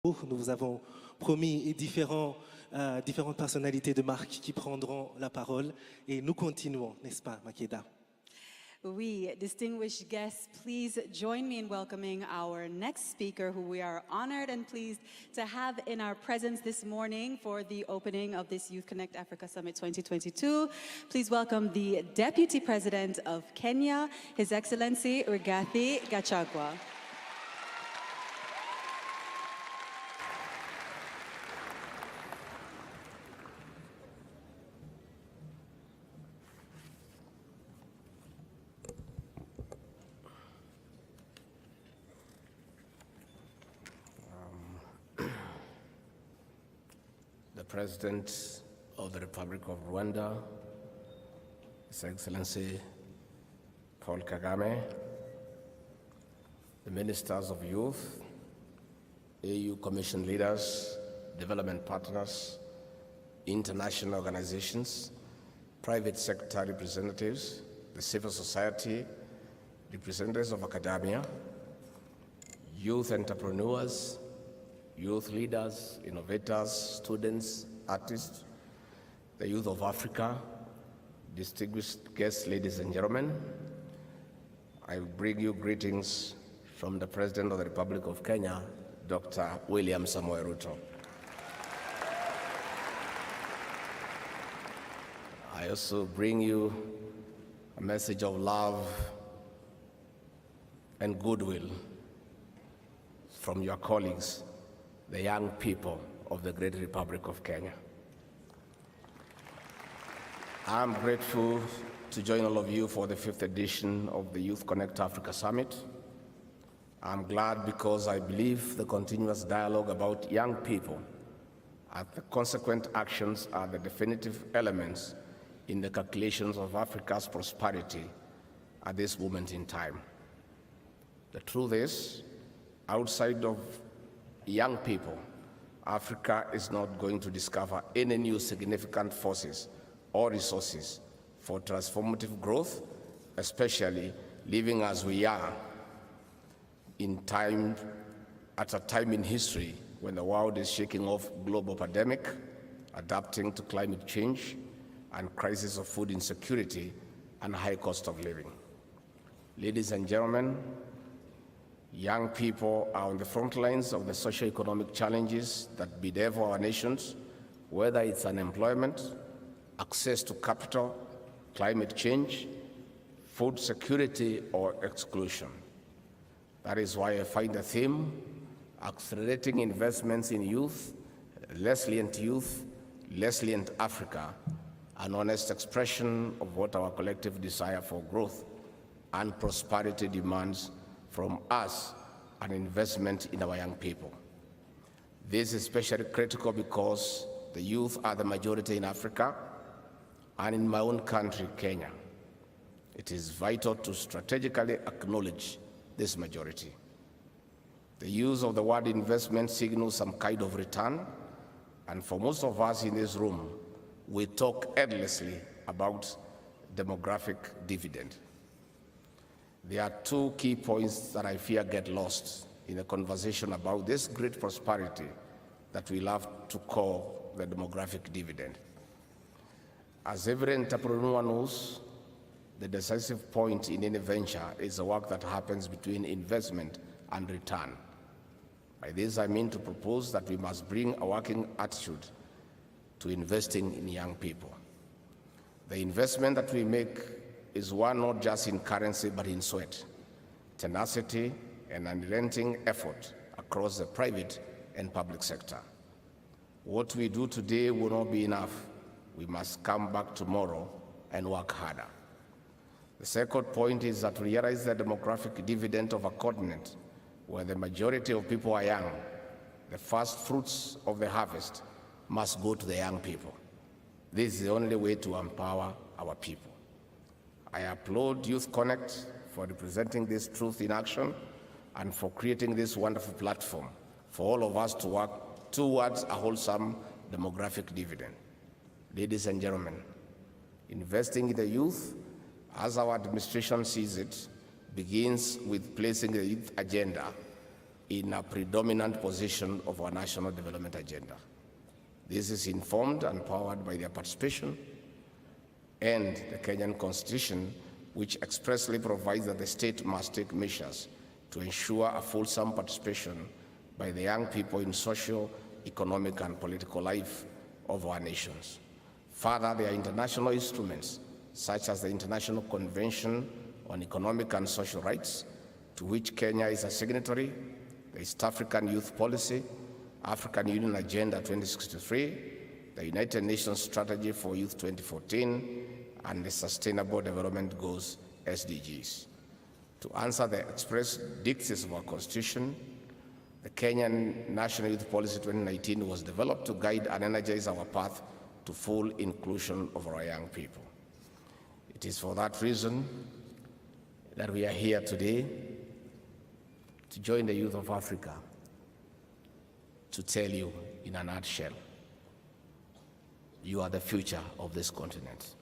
Nous vous avons promis différentes personnalités de marque qui prendront la parole et nous continuons, n'est-ce pas, Makeda? Oui, distinguished guests, please join me in welcoming our next speaker, who we are honored and pleased to have in our presence this morning for the opening of this Youth Connect Africa Summit 2022. Please welcome the Deputy President of Kenya, His Excellency Rigathi Gachagua. The President of the Republic of Rwanda, His Excellency Paul Kagame, the Ministers of Youth, AU Commission leaders, development partners, international organizations, private sector representatives, the civil society, representatives of academia, youth entrepreneurs, youth leaders, innovators, students, artists, the youth of Africa, distinguished guests, ladies and gentlemen, I bring you greetings from the President of the Republic of Kenya, Dr. William Samoei Ruto. I also bring you a message of love and goodwill from your colleagues, the young people of the great Republic of Kenya. I'm grateful to join all of you for the 5th edition of the Youth Connect Africa Summit. I'm glad because I believe the continuous dialogue about young people and the consequent actions are the definitive elements in the calculations of Africa's prosperity at this moment in time. The truth is, outside of young people, Africa is not going to discover any new significant forces or resources for transformative growth, especially living as we are at a time in history when the world is shaking off global pandemic, adapting to climate change, and crisis of food insecurity and high cost of living. Ladies and gentlemen, young people are on the front lines of the socio-economic challenges that bedevil our nations, whether it's unemployment, access to capital, climate change, food security, or exclusion. That is why I find the theme, accelerating investments in youth, resilient Africa, an honest expression of what our collective desire for growth and prosperity demands from us, an investment in our young people. This is especially critical because the youth are the majority in Africa and in my own country, Kenya. It is vital to strategically acknowledge this majority. The use of the word investment signals some kind of return, and for most of us in this room, we talk endlessly about demographic dividend. There are two key points that I fear get lost in a conversation about this great prosperity that we love to call the demographic dividend. As every entrepreneur knows, the decisive point in any venture is the work that happens between investment and return. By this, I mean to propose that we must bring a working attitude to investing in young people. The investment that we make is one not just in currency but in sweat, tenacity, and unrelenting effort across the private and public sector. What we do today will not be enough. We must come back tomorrow and work harder. The second point is that we realize the demographic dividend of a continent where the majority of people are young. The first fruits of the harvest must go to the young people. This is the only way to empower our people. I applaud Youth Connekt for representing this truth in action and for creating this wonderful platform for all of us to work towards a wholesome demographic dividend. Ladies and gentlemen, investing in the youth, as our administration sees it, begins with placing the youth agenda in a predominant position of our national development agenda. This is informed and powered by their participation and the Kenyan Constitution, which expressly provides that the state must take measures to ensure a fulsome participation by the young people in social, economic, and political life of our nations. Further, there are international instruments, such as the International Convention on Economic and Social Rights, to which Kenya is a signatory, the East African Youth Policy, African Union Agenda 2063, the United Nations Strategy for Youth 2014, and the Sustainable Development Goals, SDGs. To answer the express dictates of our Constitution, the Kenyan National Youth Policy 2019 was developed to guide and energize our path to full inclusion of our young people. It is for that reason that we are here today to join the youth of Africa to tell you in a nutshell, you are the future of this continent.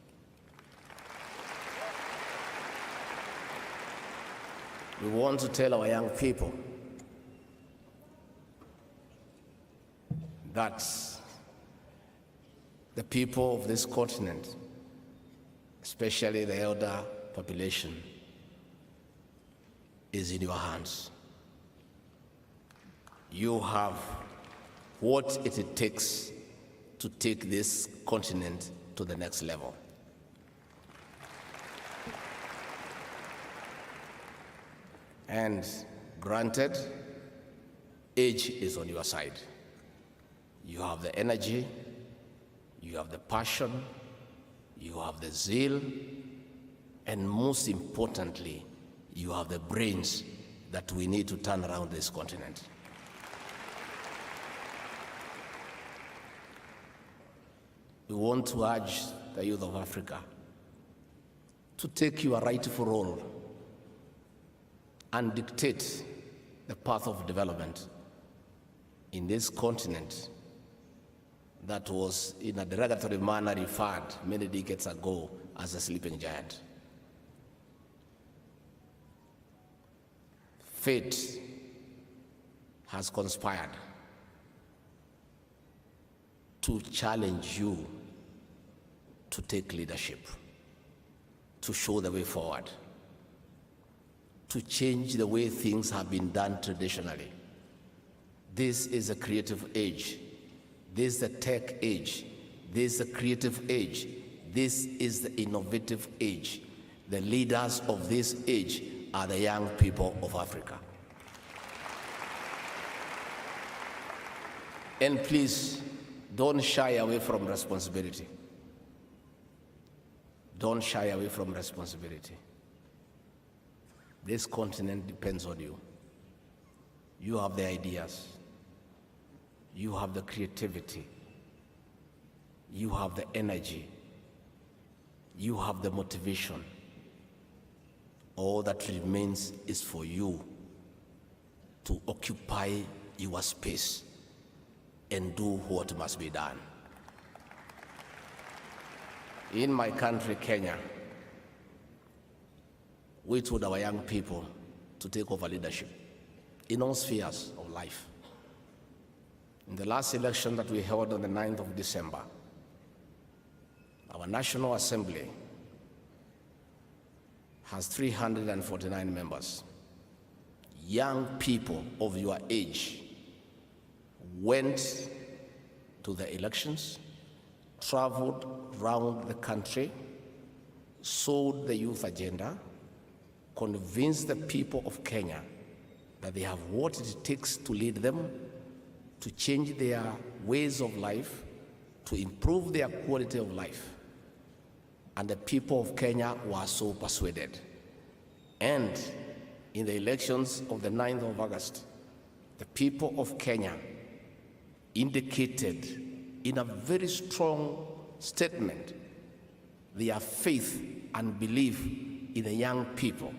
We want to tell our young people that the people of this continent, especially the elder population, is in your hands. You have what it takes to take this continent to the next level. And granted, age is on your side. You have the energy, you have the passion, you have the zeal, and most importantly, you have the brains that we need to turn around this continent. We want to urge the youth of Africa to take your rightful role and dictate the path of development in this continent that was in a derogatory manner referred many decades ago as a sleeping giant. Fate has conspired to challenge you to take leadership, to show the way forward, to change the way things have been done traditionally. This is a creative age. This is the tech age. This is the creative age. This is the innovative age. The leaders of this age are the young people of Africa. And please, don't shy away from responsibility. Don't shy away from responsibility. This continent depends on you. You have the ideas. You have the creativity. You have the energy. You have the motivation. All that remains is for you to occupy your space and do what must be done. In my country, Kenya, we told our young people to take over leadership in all spheres of life. In the last election that we held on the 9th of December, our National Assembly has 349 members. Young people of your age went to the elections, traveled around the country, sold the youth agenda, convinced the people of Kenya that they have what it takes to lead them, to change their ways of life, to improve their quality of life. And the people of Kenya were so persuaded. And in the elections of the 9th of August, the people of Kenya indicated in a very strong statement their faith and belief in the young people.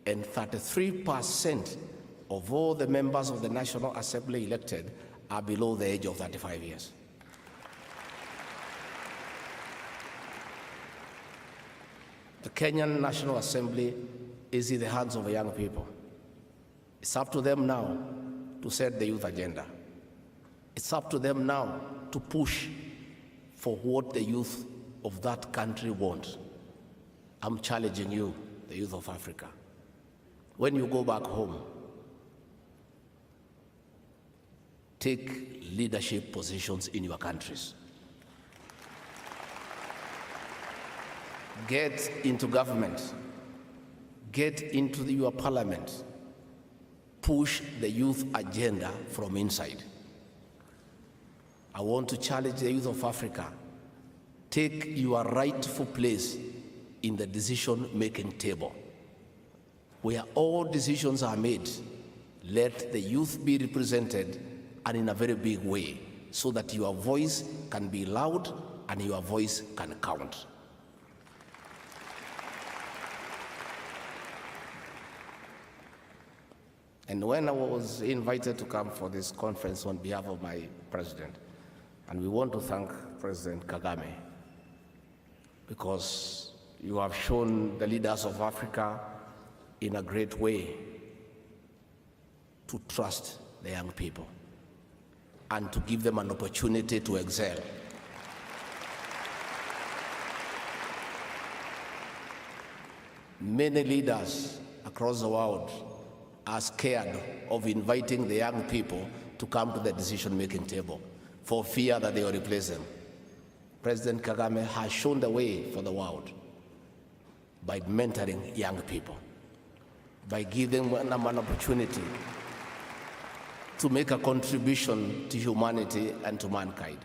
And 33% of all the members of the National Assembly elected are below the age of 35 years. The Kenyan National Assembly is in the hands of the young people. It's up to them now to set the youth agenda. It's up to them now to push for what the youth of that country want. I'm challenging you, the youth of Africa. When you go back home, take leadership positions in your countries. Get into government. Get into your parliament. Push the youth agenda from inside. I want to challenge the youth of Africa. Take your rightful place in the decision-making table. Where all decisions are made, let the youth be represented, and in a very big way, so that your voice can be loud and your voice can count. And when I was invited to come for this conference on behalf of my president, and we want to thank President Kagame, because you have shown the leaders of Africa in a great way to trust the young people and to give them an opportunity to excel. Many leaders across the world are scared of inviting the young people to come to the decision-making table for fear that they will replace them. President Kagame has shown the way for the world by mentoring young people, by giving them an opportunity to make a contribution to humanity and to mankind,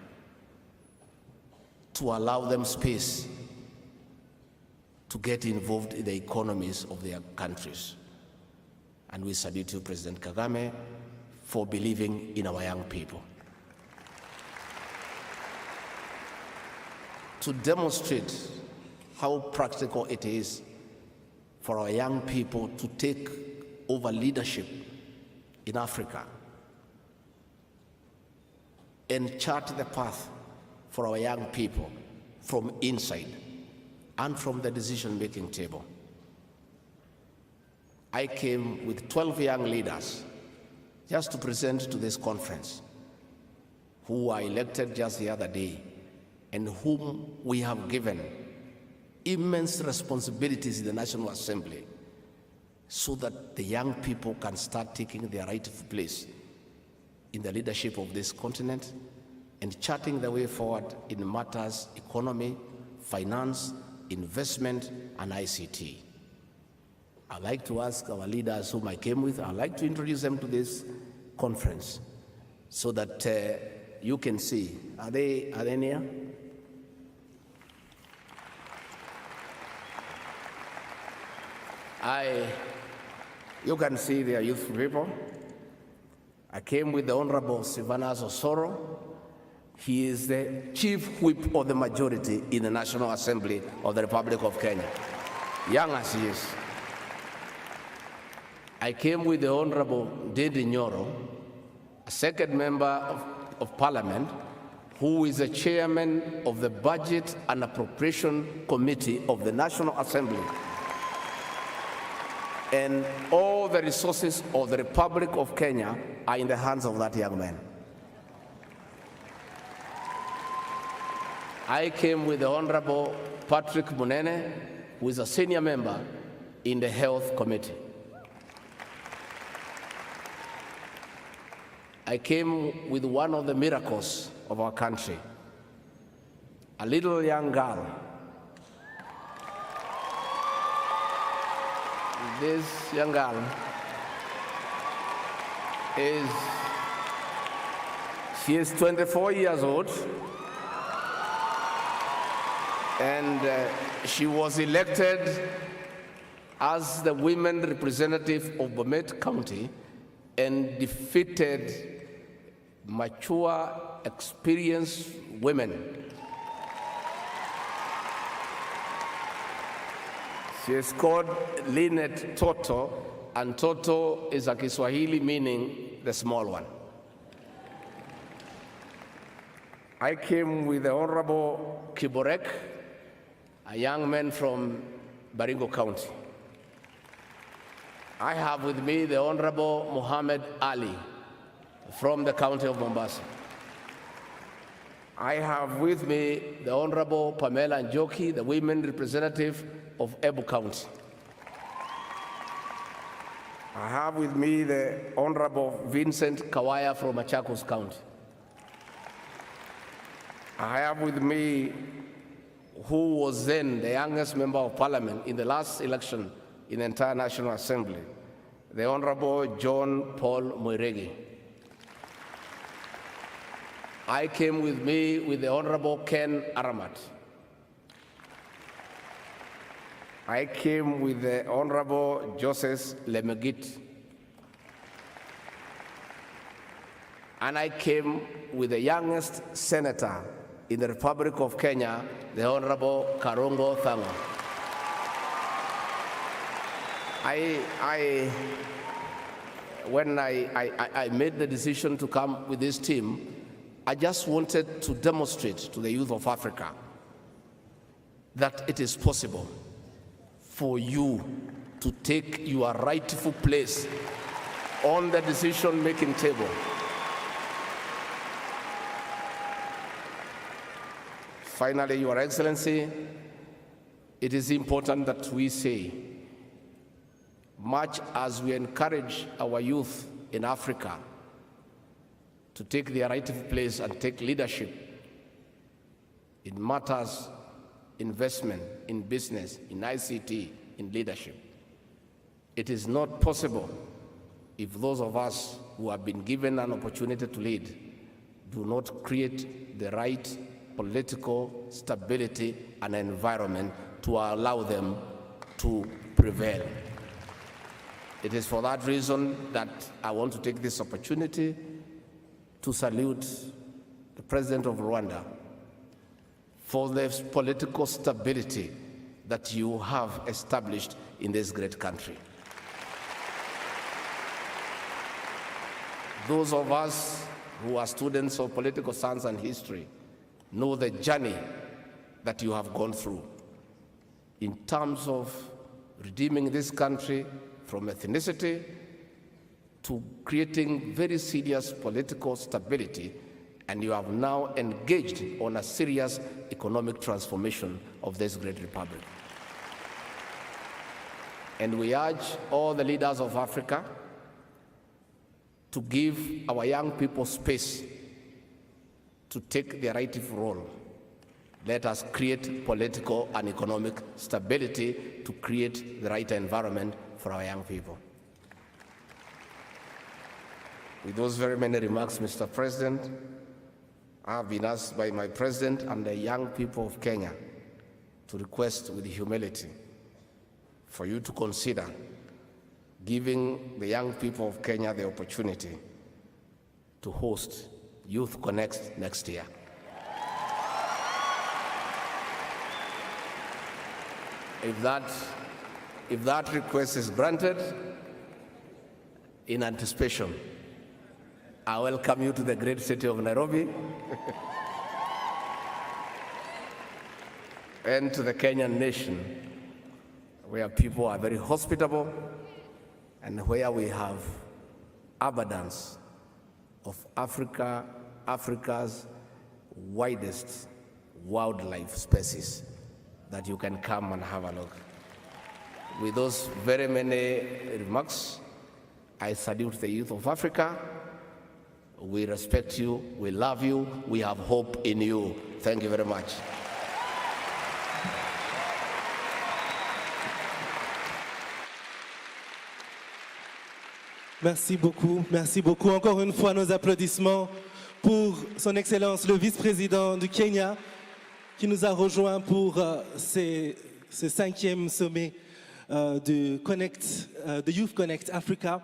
to allow them space to get involved in the economies of their countries. And we salute you, President Kagame, for believing in our young people. To demonstrate how practical it is for our young people to take over leadership in Africa and chart the path for our young people from inside and from the decision-making table. I came with 12 young leaders just to present to this conference, who were elected just the other day and whom we have given immense responsibilities in the National Assembly so that the young people can start taking their rightful place in the leadership of this continent and charting the way forward in matters economy, finance, investment, and ICT. I'd like to ask our leaders whom I came with, I'd like to introduce them to this conference so that you can see. Are they near? You can see they are youthful people. I came with the Honorable Silvanus Osoro. He is the Chief Whip of the majority in the National Assembly of the Republic of Kenya, young as he is. I came with the Honorable Dedi Nyoro, a second member of Parliament, who is the chairman of the Budget and Appropriation Committee of the National Assembly. And all the resources of the Republic of Kenya are in the hands of that young man. I came with the Honorable Patrick Munene, who is a senior member in the Health Committee. I came with one of the miracles of our country, a little young girl. This young girl she is 24 years old, and she was elected as the women representative of Bomet County and defeated mature, experienced women. She is called Linet Toto, and Toto is a Kiswahili meaning the small one. I came with the Honorable Kiborek, a young man from Baringo County. I have with me the Honorable Mohammed Ali, from the county of Mombasa. I have with me the Honorable Pamela Njoki, the women representative of Ebu County. I have with me the Honorable Vincent Kawaya from Machakos County. I have with me who was then the youngest member of parliament in the last election in the entire National Assembly, the Honorable John Paul Moiregi. I came with me with the Honorable Ken Aramat. I came with the Honorable Joseph Lemegit. And I came with the youngest senator in the Republic of Kenya, the Honorable Karongo Thanga. When I made the decision to come with this team, I just wanted to demonstrate to the youth of Africa that it is possible for you to take your rightful place on the decision-making table. Finally, Your Excellency, it is important that we say, much as we encourage our youth in Africa to take their rightful place and take leadership in matters, investment, in business, in ICT, in leadership, it is not possible if those of us who have been given an opportunity to lead do not create the right political stability and environment to allow them to prevail. It is for that reason that I want to take this opportunity to salute the President of Rwanda for the political stability that you have established in this great country. Those of us who are students of political science and history know the journey that you have gone through in terms of redeeming this country from ethnicity to creating very serious political stability, and you have now engaged on a serious economic transformation of this great republic. And we urge all the leaders of Africa to give our young people space to take their rightful role. Let us create political and economic stability to create the right environment for our young people. With those very many remarks, Mr. President, I have been asked by my president and the young people of Kenya to request with humility for you to consider giving the young people of Kenya the opportunity to host Youth Connekt next year. If that request is granted, in anticipation, I welcome you to the great city of Nairobi and to the Kenyan nation, where people are very hospitable and where we have abundance of Africa's widest wildlife species that you can come and have a look. With those very many remarks, I salute the youth of Africa. We respect you, we love you, we have hope in you. Thank you very much. Merci beaucoup, merci beaucoup. Encore une fois, nos applaudissements pour son Excellence le vice-président du Kenya qui nous a rejoints pour ce 5e sommet de Youth Connekt Africa.